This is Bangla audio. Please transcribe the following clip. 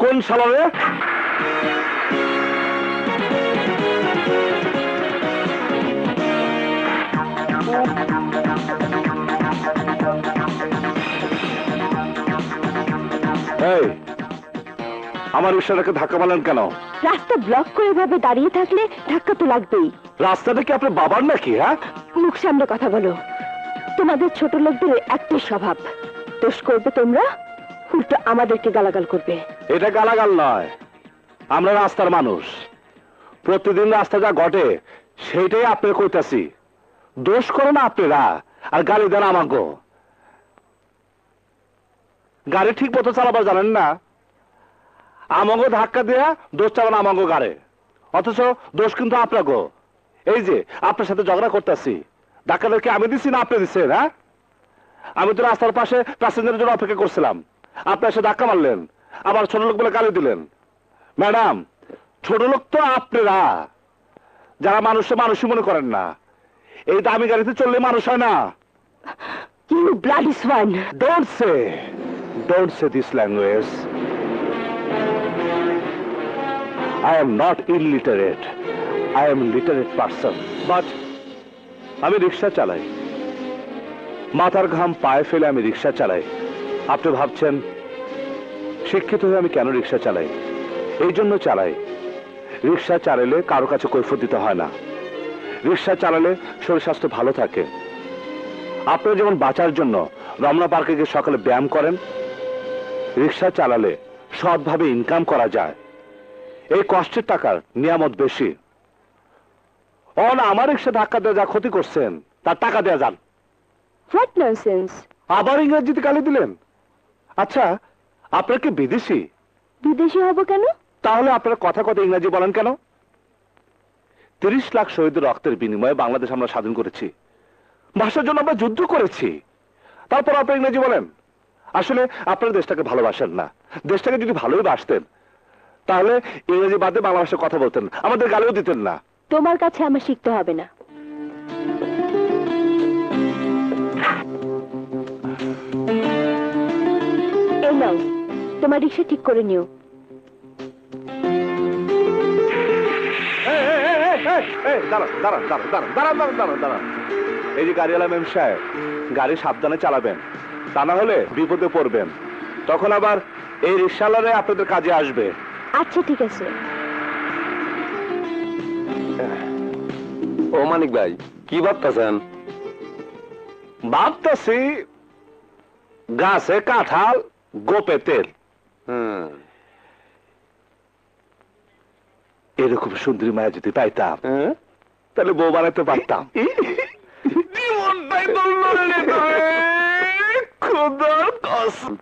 কোন সালারে? আমার রিকশাটাকে ধাক্কা মারলেন কেন? রাস্তা ব্লক করে এভাবে দাঁড়িয়ে থাকলে ধাক্কা তো লাগবেই। রাস্তাটা কি আপনার বাবার নাকি? হ্যাঁ, মুখ সামনে কথা বলো। তোমাদের ছোট লোকদের একটাই স্বভাব, দোষ করবে তোমরা, উল্টো আমাদেরকে গালাগাল করবে। এটা গালাগাল নয়, আমরা রাস্তার মানুষ, প্রতিদিন রাস্তা যা ঘটে সেইটাই আপনার কইতাছি। দোষ করো না আপনারা, আর গালি দেন আমাকে। গাড়ি ঠিক মতো চালাবার জানেন না, আমাকে ধাক্কা দেয়া দোষ চালান আমাকে গাড়ে, অথচ দোষ কিন্তু আপনাকে। এই যে আপনার সাথে ঝগড়া করতেছি, ধাক্কাদেরকে আমি দিচ্ছি না আপনি দিচ্ছেন? হ্যাঁ, আমি তো রাস্তার পাশে প্যাসেঞ্জারের জন্য অপেক্ষা করছিলাম, আপনি এসে ধাক্কা মারলেন, আবার ছোট লোক বলে গালি দিলেন। ম্যাডাম, ছোট লোক তো আপনারা, যারা মানুষে মানুষই মনে করেন না। এই দামি গাড়িতে চললে মানুষ হয় না। You bloody swine! Don't say this language. I am not illiterate. I am a literate person. But আমি রিক্সা চালাই, মাথার ঘাম পায়ে ফেলে আমি রিক্সা চালাই। আপনি ভাবছেন শিক্ষিত হয়ে আমি কেন রিক্সা চালাই? এই জন্য চালাই, রিক্সা চালালে কারো কাছে কৈফিয়ত দিতে হয় না। রিক্সা চালালে শরীর স্বাস্থ্য ভালো থাকে। আপনারা যেমন বাঁচার জন্য রমনা পার্কে গিয়ে সকালে ব্যায়াম করেন, রিক্সা চালালে সৎভাবে ইনকাম করা যায়। এই কষ্টের টাকার নিয়ামত বেশি। আমার রিক্সা ধাক্কা দিয়ে যা ক্ষতি করছেন তার টাকা দেয়া যান। What nonsense! আবার ইংরেজিতে গালি দিলেন। আচ্ছা, আপনার কি বিদেশি? বিদেশি হব কেন? তাহলে আপনারা কথা কথা ইংরেজি বলেন কেন? 30 লাখ শহীদের রক্তের বিনিময়ে বাংলাদেশ আমরা স্বাধীন করেছি, ভাষার জন্য আমরা যুদ্ধ করেছি, তারপর আপনি ইংরেজি বলেন। আসলে আপনারা দেশটাকে ভালোবাসেন না। দেশটাকে যদি ভালোই বাসতেন তাহলে ইংরেজি বাদে বাংলা ভাষায় কথা বলতেন, আমাদের গালিও দিতেন না। তোমার কাছে আমার শিখতে হবে না। এই নাও, তোমার রিক্সা ঠিক করে নিও। এই যে গাড়িওয়ালা মেম সাহেব, গাড়ি সাবধানে চালাবেন, তা না হলে বিপদে পড়বেন। তখন আবার এই রিক্সাওয়ালারে আপনাদের কাজে আসবে। আচ্ছা, ঠিক আছে। ও মানিক ভাই, কি ভাবতেছেন? ভাবতেছি গাছে কাঁঠাল, গোপে তেল। এরকম সুন্দরী মায়া যদি পাইতাম তাহলে বউ বানাতে পারতাম। জীবনটাই তো খোদার কসম।